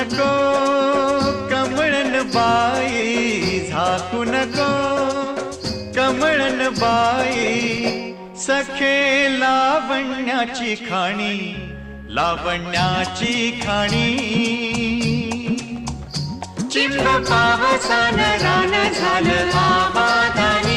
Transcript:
नको कमळन बाई, झाकू नको कमळन बाई, सखे लावण्याची खाणी, लावण्याची खाणी. चिंब पावसान रान झालं आबादानी,